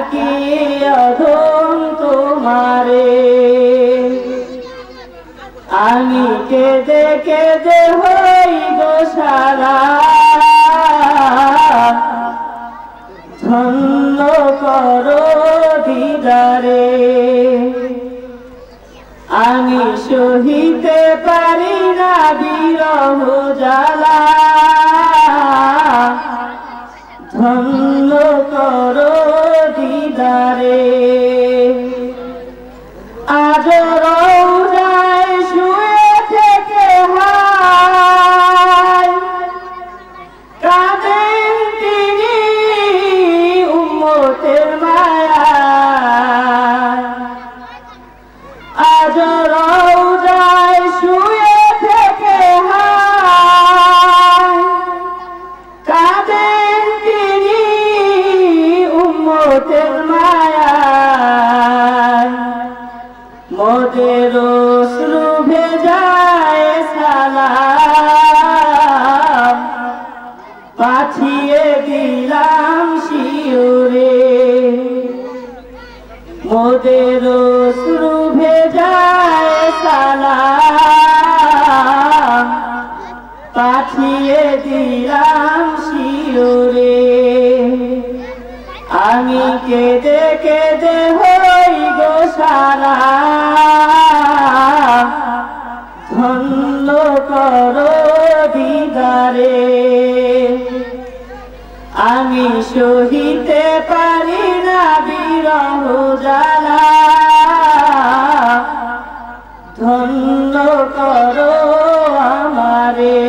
ডাকি অধম তোমারে। আমি কেঁদে কেঁদে হই গো সারা, ধন্য করো দিদারে। আমি সহিতে পারি না বিরহ জ্বালা, ধন্য করো দিদারে। আজ রওজায় শুয়ে থেকে হায় কাঁদেন তিনি উম্মতের মায়ায়। আজ রওজায় শুয়ে থেকে হায় কাঁদেন তিনি উম্মতের মায়ায়। মোদের অশ্রু ভেজায় সালাম, পাঠিয়ে দিলাম শিওরে। মোদের অশ্রু ভেজায় সালাম, পাঠিয়ে দিলাম শিওরে। আমি কেঁদে কেঁদে হই গো সারা, ধন্য করো দিদারে। আমি সহিতে পারি না বিরহ জ্বালা, ধন্য করো আমারে।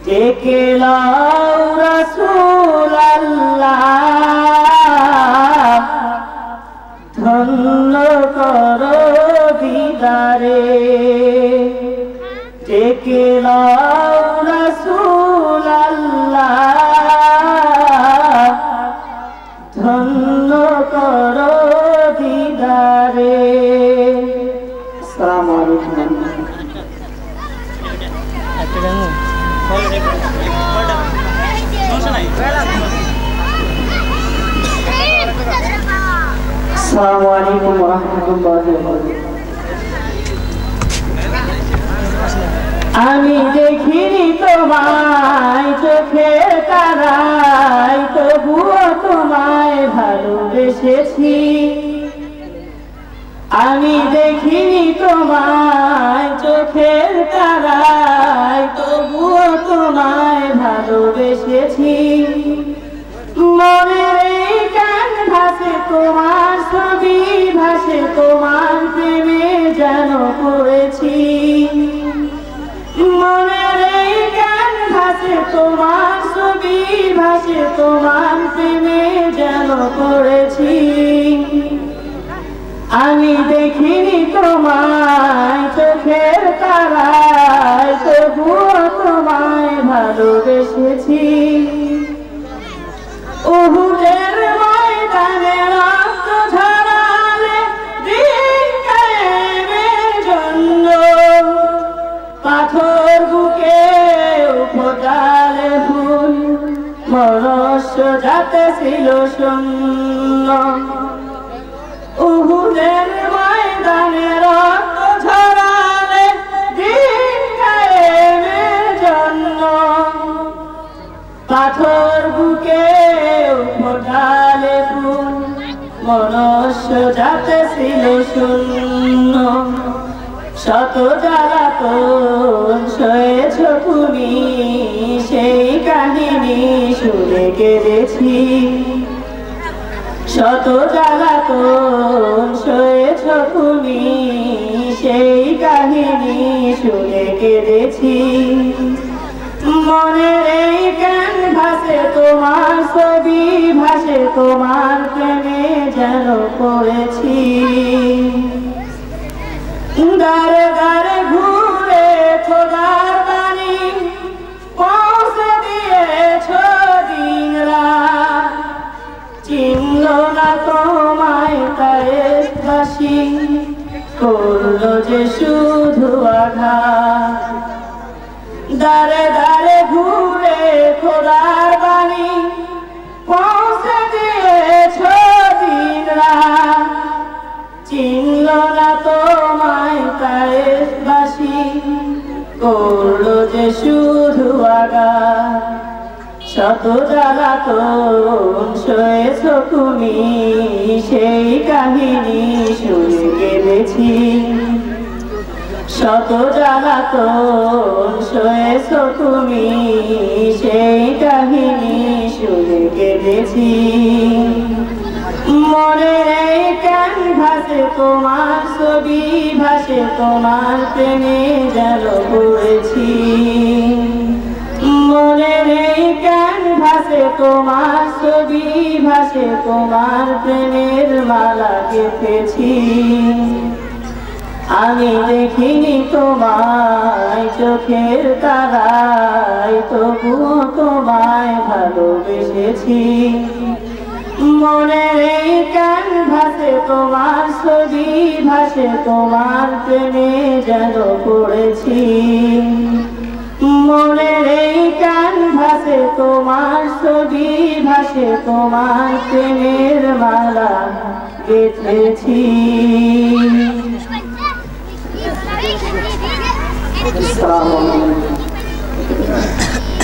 ডেকে লও রাসূল আল্লাহ, ধন্য করো দিদারে। ডেকে লও রাসূল আল্লাহ, ধন্য করো দিদারে। আসসালামু আলাইকুম। আসসালামু আলাইকুম ওয়া রাহমাতুল্লাহি ওয়া বারাকাতুহু। আমি দেখিনি তোমায় চোখের তারায়, তবুও তোমায় ভালোবেসেছি। আমি দেখিনি তোমায় চোখের তারায়, তবুও তোমায় ভালোবেসেছি। মনের এই গান ভাসে তোমার ছবি, ভাসে তোমার প্রেমে যেন পড়েছি। মনের এই গান ভাসে তোমার ছবি, ভাসে তোমার প্রেমে যেন পড়েছি। আমি দেখিনি তোমায় চোখের তারায়, তবুও তোমায় ভালোবেসেছি। উহুদের ময়দানে রক্ত ঝরালে দিন কায়েমের জন্য, পাথর বুকে ফোটালে ফুল, মনুষ্য জাতি ছিল শূন্য। উহুদের ময়দানে রক্ত ঝরালে দিন কায়েমের জন্য, পাথর বুকে ফোটালে ফুল, মনুষ্য জাতি ছিল শূন্য। শত জ্বালাতন সয়েছ তুমি, সেই কাহিনী শুনে কেঁদেছি। শত জ্বালাতন সয়েছ তুমি, সেই কাহিনী শুনে কেঁদেছি। মনের এই গান ভাসে তোমার ছবি, ভাসে তোমার প্রেমে যেন পড়েছি। দারে দারে ঘুরে খোদার বাণী পৌঁছে দিয়েছ দিন রাত, চিনল না তোমায় তায়েফবাসী, করল যে শুধু আঘাত। দারে দারে ঘুরে খোদার বাণী পৌঁছে দিয়ে শত জ্বালাতন সয়েছ তুমি, সেই কাহিনী শুনে কেঁদেছি। শত জ্বালাতন সয়েছ তুমি, সেই কাহিনী শুনে কেঁদেছি। মনের এই ক্যানভাসে তোমার ছবি ভাসে, তোমার প্রেমে যেন পড়েছি। মনের এই ক্যানভাসে তোমার ছবি ভাসে, তোমার প্রেমের মালা গেঁথেছি। আমি দেখিনি তোমায় চোখের তারায়, তবুও তোমায় ভালোবেসেছি। মনের এই ক্যানভাসে তোমার ছবি ভাসে, তোমার প্রেমে যেন পড়েছি। মনের এই ক্যানভাসে তোমার ছবি ভাসে, তোমার প্রেমের মালা গেঁথেছি। আসসালামু আলাইকুম।